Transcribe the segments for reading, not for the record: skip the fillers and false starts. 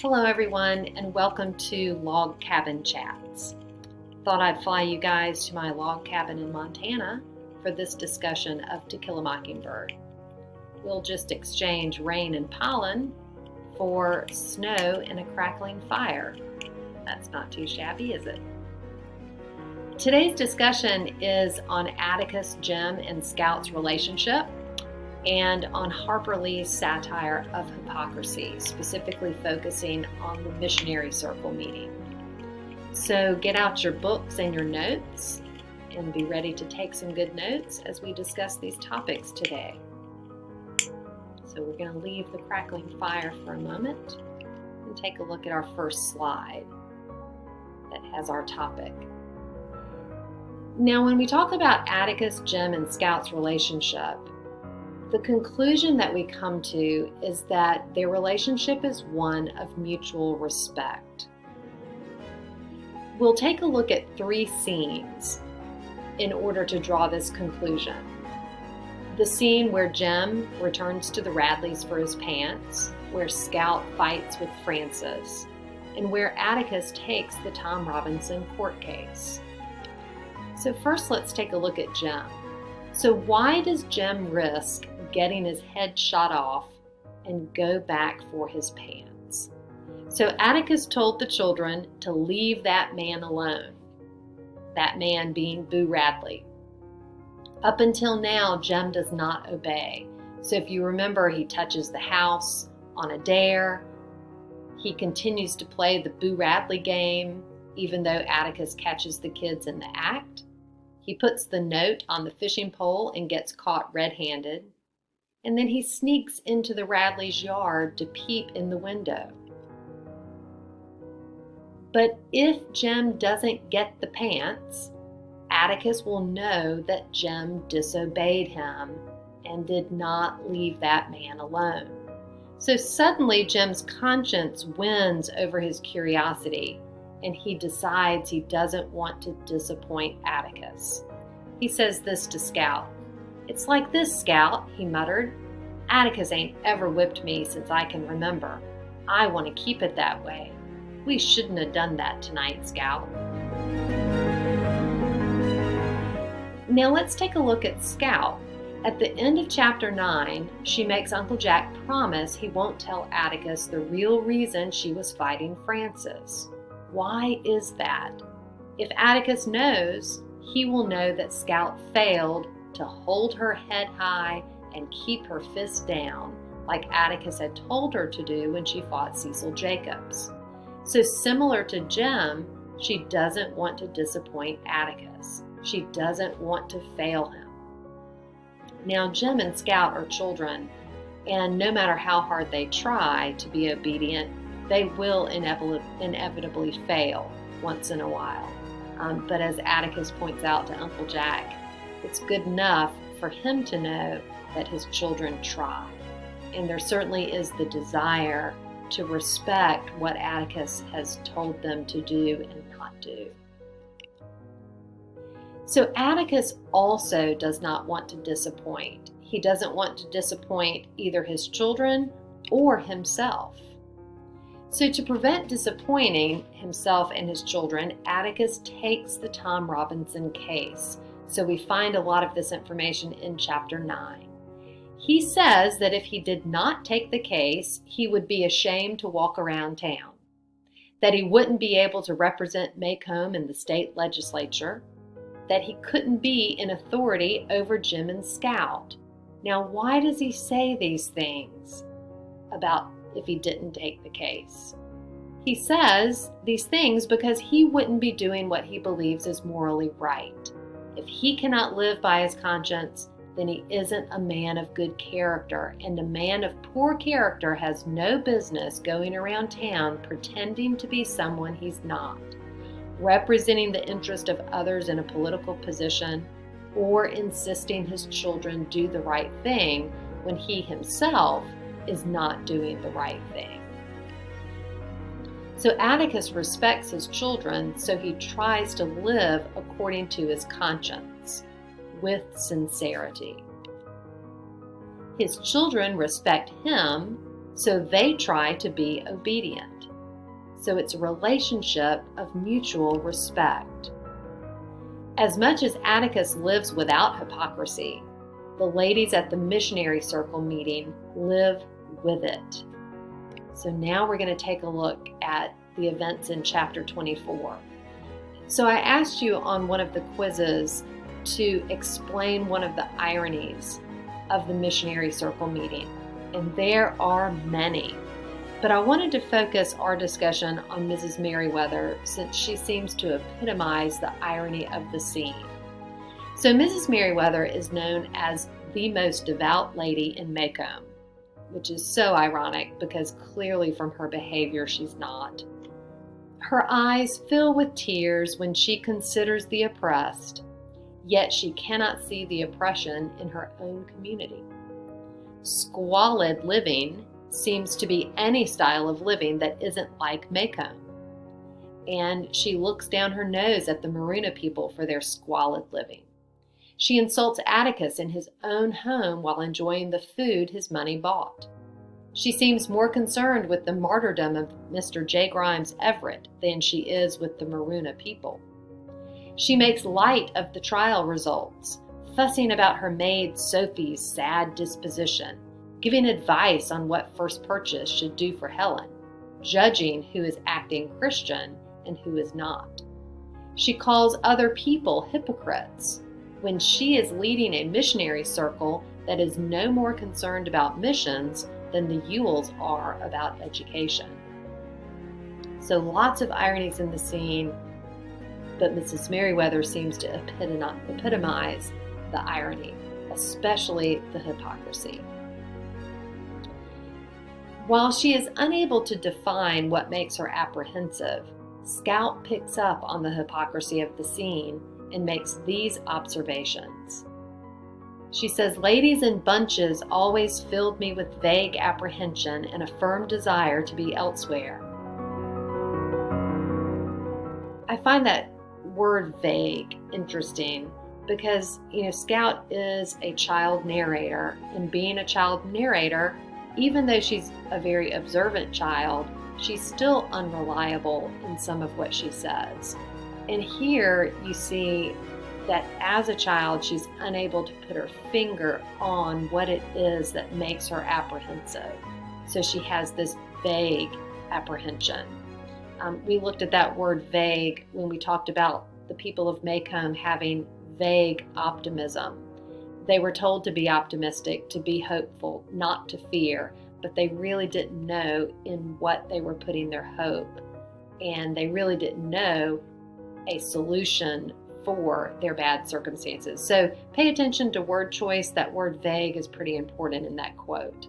Hello everyone, and welcome to Log Cabin Chats. Thought I'd fly you guys to my log cabin in Montana for this discussion of To Kill a Mockingbird. We'll just exchange rain and pollen for snow and a crackling fire. That's not too shabby, is it? Today's discussion is on Atticus, Jem, and Scout's relationship, and on Harper Lee's satire of Hypocrisy, specifically focusing on the missionary circle meeting. So get out your books and your notes and be ready to take some good notes as we discuss these topics today. So we're going to leave the crackling fire for a moment and take a look at our first slide that has our topic. Now, when we talk about Atticus, Jem, and Scout's relationship, the conclusion that we come to is that their relationship is one of mutual respect. We'll take a look at 3 scenes in order to draw this conclusion. The scene where Jem returns to the Radleys for his pants, where Scout fights with Francis, and where Atticus takes the Tom Robinson court case. So first let's take a look at Jem. So why does Jem risk getting his head shot off and go back for his pants? So Atticus told the children to leave that man alone, that man being Boo Radley. Up until now, Jem does not obey. So if you remember, he touches the house on a dare. He continues to play the Boo Radley game, even though Atticus catches the kids in the act. He puts the note on the fishing pole and gets caught red-handed. And then he sneaks into the Radleys' yard to peep in the window. But if Jem doesn't get the pants, Atticus will know that Jem disobeyed him and did not leave that man alone. So suddenly Jem's conscience wins over his curiosity, and he decides he doesn't want to disappoint Atticus. He says this to Scout. "It's like this, Scout," he muttered. "Atticus ain't ever whipped me since I can remember. I want to keep it that way. We shouldn't have done that tonight, Scout." Now let's take a look at Scout. At the end of chapter 9, she makes Uncle Jack promise he won't tell Atticus the real reason she was fighting Francis. Why is that? If Atticus knows, he will know that Scout failed to hold her head high and keep her fist down, like Atticus had told her to do when she fought Cecil Jacobs. So similar to Jem, she doesn't want to disappoint Atticus. She doesn't want to fail him. Now, Jem and Scout are children, and no matter how hard they try to be obedient, they will inevitably fail once in a while. But as Atticus points out to Uncle Jack, it's good enough for him to know that his children try. And there certainly is the desire to respect what Atticus has told them to do and not do. So Atticus also does not want to disappoint. He doesn't want to disappoint either his children or himself. So to prevent disappointing himself and his children, Atticus takes the Tom Robinson case. So we find a lot of this information in chapter 9. He says that if he did not take the case, he would be ashamed to walk around town, that he wouldn't be able to represent Macomb in the state legislature, that he couldn't be in authority over Jem and Scout. Now, why does he say these things about if he didn't take the case? He says these things because he wouldn't be doing what he believes is morally right. If he cannot live by his conscience, then he isn't a man of good character, and a man of poor character has no business going around town pretending to be someone he's not, representing the interest of others in a political position, or insisting his children do the right thing when he himself is not doing the right thing. So Atticus respects his children, so he tries to live according to his conscience, with sincerity. His children respect him, so they try to be obedient. So it's a relationship of mutual respect. As much as Atticus lives without hypocrisy, the ladies at the missionary circle meeting live with it. So now we're going to take a look at the events in chapter 24. So I asked you on one of the quizzes to explain one of the ironies of the missionary circle meeting, and there are many. But I wanted to focus our discussion on Mrs. Merriweather since she seems to epitomize the irony of the scene. So Mrs. Merriweather is known as the most devout lady in Maycomb, which is so ironic because clearly from her behavior she's not. Her eyes fill with tears when she considers the oppressed, yet she cannot see the oppression in her own community. Squalid living seems to be any style of living that isn't like Maycomb, and she looks down her nose at the Maruna people for their squalid living. She insults Atticus in his own home while enjoying the food his money bought. She seems more concerned with the martyrdom of Mr. J. Grimes Everett than she is with the Maruna people. She makes light of the trial results, fussing about her maid Sophie's sad disposition, giving advice on what First Purchase should do for Helen, judging who is acting Christian and who is not. She calls other people hypocrites when she is leading a missionary circle that is no more concerned about missions than the Ewells are about education. So lots of ironies in the scene, but Mrs. Merriweather seems to epitomize the irony, especially the hypocrisy. While she is unable to define what makes her apprehensive, Scout picks up on the hypocrisy of the scene and makes these observations. She says, "Ladies in bunches always filled me with vague apprehension and a firm desire to be elsewhere." I find that word vague interesting because, Scout is a child narrator, and being a child narrator, even though she's a very observant child, she's still unreliable in some of what she says. And here you see that as a child, she's unable to put her finger on what it is that makes her apprehensive. So she has this vague apprehension. We looked at that word vague when we talked about the people of Maycomb having vague optimism. They were told to be optimistic, to be hopeful, not to fear, but they really didn't know in what they were putting their hope, and they really didn't know a solution for their bad circumstances. So pay attention to word choice. That word vague is pretty important in that quote.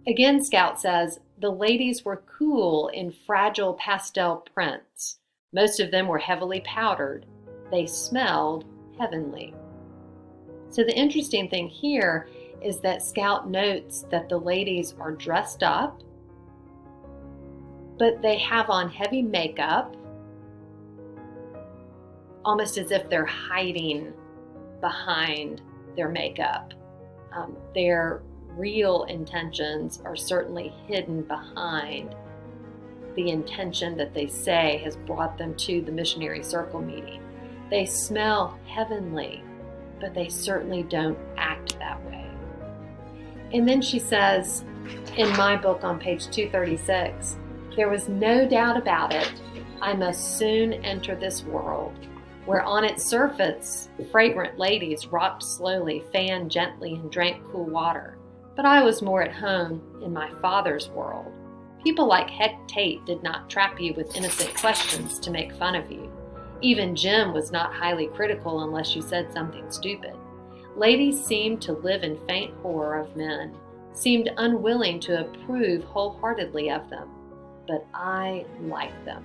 Again, Scout says, "The ladies were cool in fragile pastel prints. Most of them were heavily powdered. They smelled heavenly." So the interesting thing here is that Scout notes that the ladies are dressed up, but they have on heavy makeup, almost as if they're hiding behind their makeup. Their real intentions are certainly hidden behind the intention that they say has brought them to the missionary circle meeting. They smell heavenly, but they certainly don't act that way. And then she says, in my book on page 236, "There was no doubt about it. I must soon enter this world, where on its surface fragrant ladies rocked slowly, fanned gently, and drank cool water. But I was more at home in my father's world. People like Heck Tate did not trap you with innocent questions to make fun of you. Even Jim was not highly critical unless you said something stupid. Ladies seemed to live in faint horror of men, seemed unwilling to approve wholeheartedly of them. But I liked them."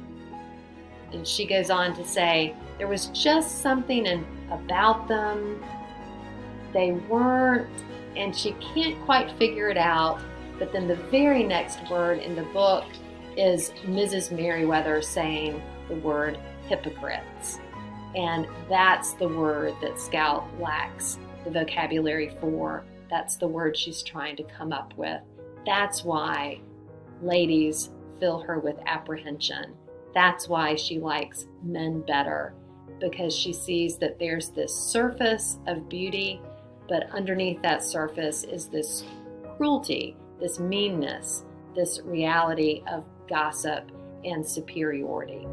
And she goes on to say, "There was just something about them. They weren't," and she can't quite figure it out. But then the very next word in the book is Mrs. Merriweather saying the word hypocrites. And that's the word that Scout lacks the vocabulary for. That's the word she's trying to come up with. That's why ladies fill her with apprehension. That's why she likes men better, because she sees that there's this surface of beauty, but underneath that surface is this cruelty, this meanness, this reality of gossip and superiority.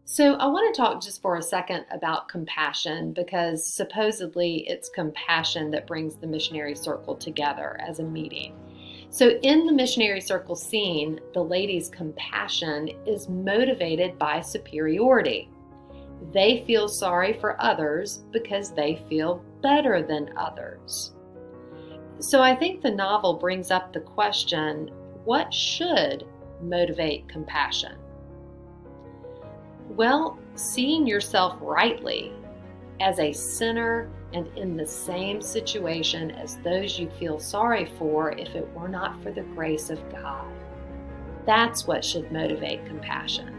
So I want to talk just for a second about compassion, because supposedly it's compassion that brings the missionary circle together as a meeting. So in the missionary circle scene, the ladies' compassion is motivated by superiority. They feel sorry for others because they feel better than others. So I think the novel brings up the question, what should motivate compassion? Well, seeing yourself rightly as a sinner and in the same situation as those you feel sorry for if it were not for the grace of God. That's what should motivate compassion.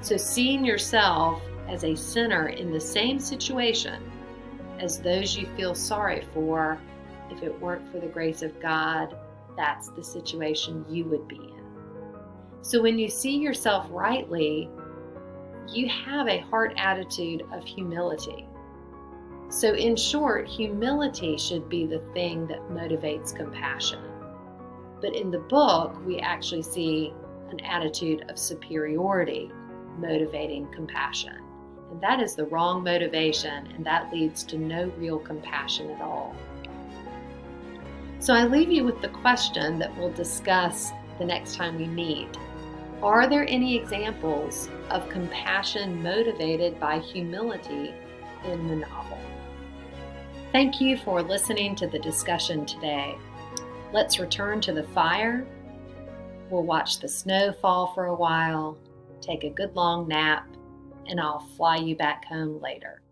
So seeing yourself as a sinner in the same situation as those you feel sorry for, if it weren't for the grace of God, that's the situation you would be in. So when you see yourself rightly, you have a heart attitude of humility. So in short, humility should be the thing that motivates compassion. But in the book, we actually see an attitude of superiority motivating compassion. And that is the wrong motivation, and that leads to no real compassion at all. So I leave you with the question that we'll discuss the next time we meet. Are there any examples of compassion motivated by humility in the novel? Thank you for listening to the discussion today. Let's return to the fire. We'll watch the snow fall for a while, take a good long nap, and I'll fly you back home later.